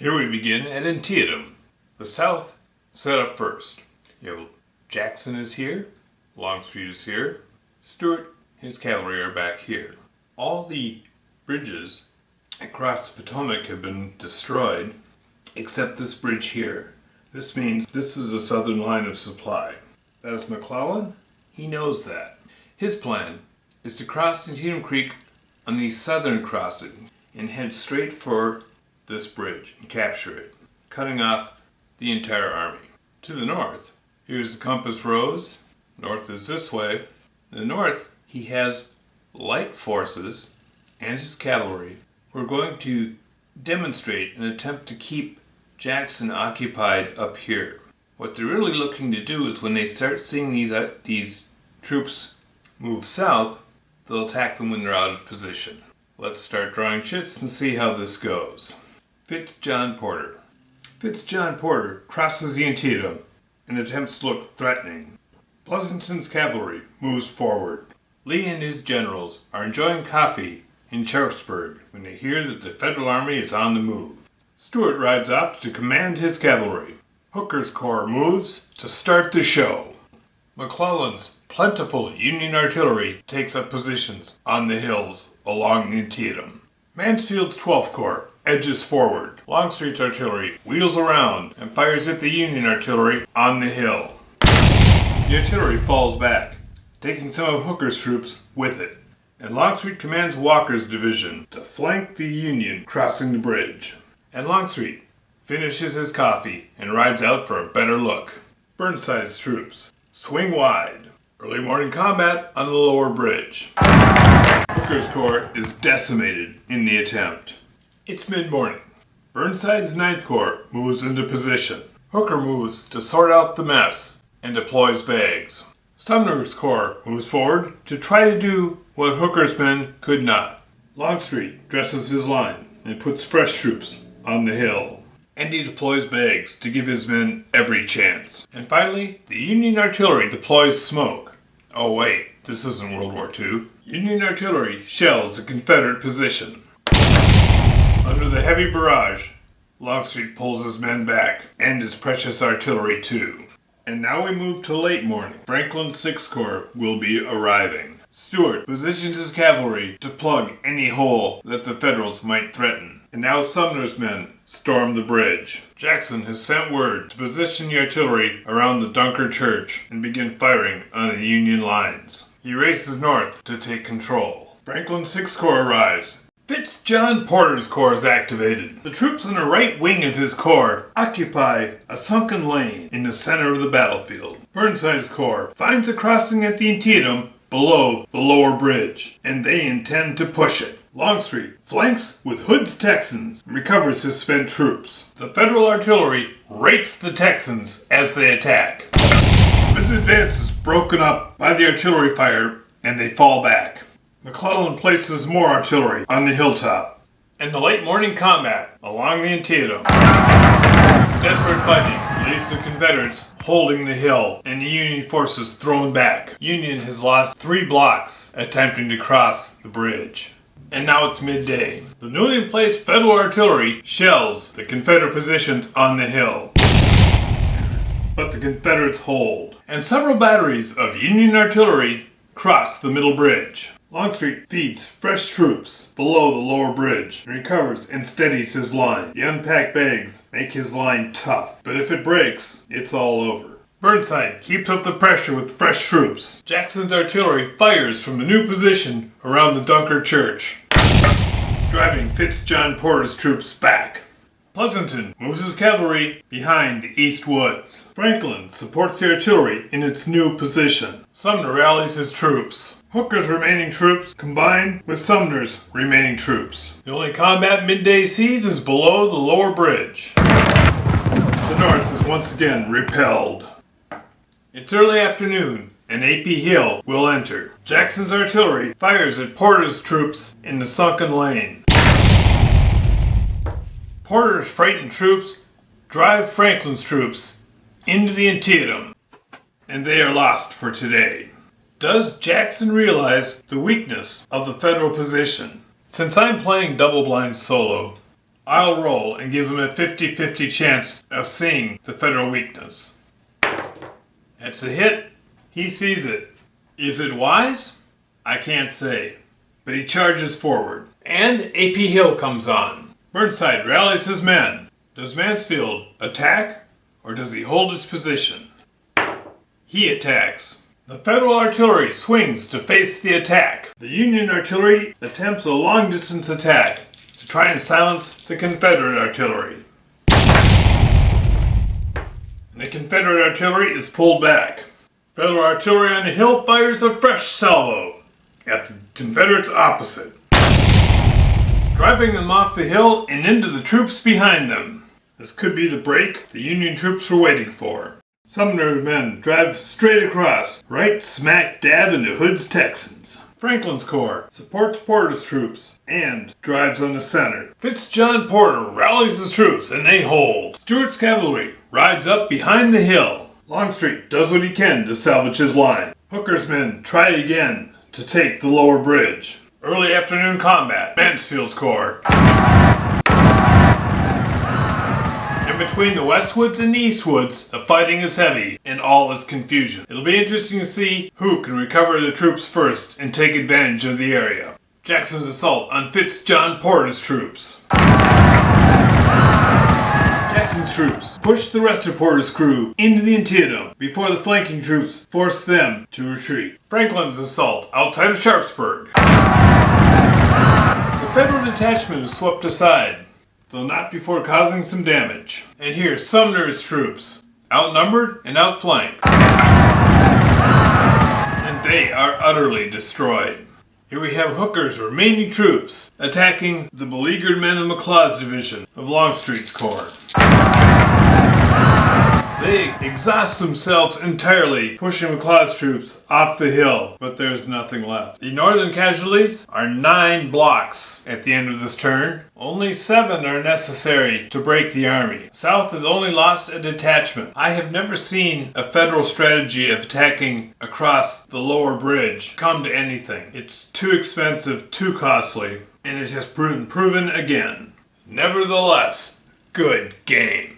Here we begin at Antietam. The South set up first. You have Jackson is here, Longstreet is here, Stuart, his cavalry are back here. All the bridges across the Potomac have been destroyed, except this bridge here. This means this is a southern line of supply. That is McLellan. He knows that. His plan is to cross Antietam Creek on the southern crossing and head straight for this bridge and capture it, cutting off the entire army. To the north, here's the compass rose. North is this way. In the north, he has light forces and his cavalry who are going to demonstrate an attempt to keep Jackson occupied up here. What they're really looking to do is when they start seeing these troops move south, they'll attack them when they're out of position. Let's start drawing shits and see how this goes. Fitz-John Porter. Fitz-John Porter crosses the Antietam and attempts to look threatening. Pleasanton's cavalry moves forward. Lee and his generals are enjoying coffee in Sharpsburg when they hear that the Federal Army is on the move. Stuart rides off to command his cavalry. Hooker's corps moves to start the show. McClellan's plentiful Union artillery takes up positions on the hills along the Antietam. Mansfield's 12th Corps edges forward. Longstreet's artillery wheels around and fires at the Union artillery on the hill. The artillery falls back, taking some of Hooker's troops with it, and Longstreet commands Walker's division to flank the Union crossing the bridge. And Longstreet finishes his coffee and rides out for a better look. Burnside's troops swing wide. Early morning combat on the lower bridge. Hooker's corps is decimated in the attempt. It's mid-morning. Burnside's 9th Corps moves into position. Hooker moves to sort out the mess and deploys bags. Sumner's corps moves forward to try to do what Hooker's men could not. Longstreet dresses his line and puts fresh troops on the hill. And he deploys bags to give his men every chance. And finally, the Union artillery deploys smoke. Oh wait, this isn't World War II. Union artillery shells the Confederate position. Under the heavy barrage, Longstreet pulls his men back, and his precious artillery too. And now we move to late morning. Franklin's 6th Corps will be arriving. Stuart positions his cavalry to plug any hole that the Federals might threaten. And now Sumner's men storm the bridge. Jackson has sent word to position the artillery around the Dunker Church and begin firing on the Union lines. He races north to take control. Franklin's 6th Corps arrives. Fitz-John Porter's corps is activated. The troops on the right wing of his corps occupy a sunken lane in the center of the battlefield. Burnside's corps finds a crossing at the Antietam below the lower bridge, and they intend to push it. Longstreet flanks with Hood's Texans and recovers his spent troops. The Federal artillery rates the Texans as they attack. Hood's advance is broken up by the artillery fire, and they fall back. McLellan places more artillery on the hilltop. And the late morning combat along the Antietam. Desperate fighting leaves the Confederates holding the hill and the Union forces thrown back. Union has lost 3 blocks attempting to cross the bridge. And now it's midday. The newly placed Federal artillery shells the Confederate positions on the hill. But the Confederates hold. And several batteries of Union artillery cross the middle bridge. Longstreet feeds fresh troops below the lower bridge and recovers and steadies his line. The unpacked bags make his line tough, but if it breaks, it's all over. Burnside keeps up the pressure with fresh troops. Jackson's artillery fires from the new position around the Dunker Church, driving Fitz-John Porter's troops back. Pleasanton moves his cavalry behind the east woods. Franklin supports the artillery in its new position. Sumner rallies his troops. Hooker's remaining troops combine with Sumner's remaining troops. The only combat midday sees is below the lower bridge. The north is once again repelled. It's early afternoon, and A.P. Hill will enter. Jackson's artillery fires at Porter's troops in the sunken lane. Porter's frightened troops drive Franklin's troops into the Antietam, and they are lost for today. Does Jackson realize the weakness of the Federal position? Since I'm playing double blind solo, I'll roll and give him a 50-50 chance of seeing the federal weakness. It's a hit. He sees it. Is it wise? I can't say. But he charges forward. And A.P. Hill comes on. Burnside rallies his men. Does Mansfield attack, or does he hold his position? He attacks. The Federal artillery swings to face the attack. The Union artillery attempts a long-distance attack to try and silence the Confederate artillery. The Confederate artillery is pulled back. Federal artillery on the hill fires a fresh salvo at the Confederates opposite, driving them off the hill and into the troops behind them. This could be the break the Union troops were waiting for. Sumner's men drive straight across, right smack dab into Hood's Texans. Franklin's Corps supports Porter's troops and drives on the center. Fitzjohn Porter rallies his troops and they hold. Stuart's cavalry rides up behind the hill. Longstreet does what he can to salvage his line. Hooker's men try again to take the lower bridge. Early afternoon combat. Mansfield's Corps. In between the Westwoods and the Eastwoods, the fighting is heavy and all is confusion. It'll be interesting to see who can recover the troops first and take advantage of the area. Jackson's assault on Fitzjohn Porter's troops. Jackson's troops pushed the rest of Porter's crew into the Antietam before the flanking troops forced them to retreat. Franklin's assault outside of Sharpsburg. The Federal detachment is swept aside, though not before causing some damage. And here's Sumner's troops, outnumbered and outflanked. And they are utterly destroyed. Here we have Hooker's remaining troops attacking the beleaguered men of McLaws' division of Longstreet's Corps. They exhaust themselves entirely, pushing McLaws' troops off the hill, but there's nothing left. The northern casualties are 9 blocks at the end of this turn. Only 7 are necessary to break the army. South has only lost a detachment. I have never seen a Federal strategy of attacking across the lower bridge come to anything. It's too expensive, too costly, and it has proven again. Nevertheless, good game.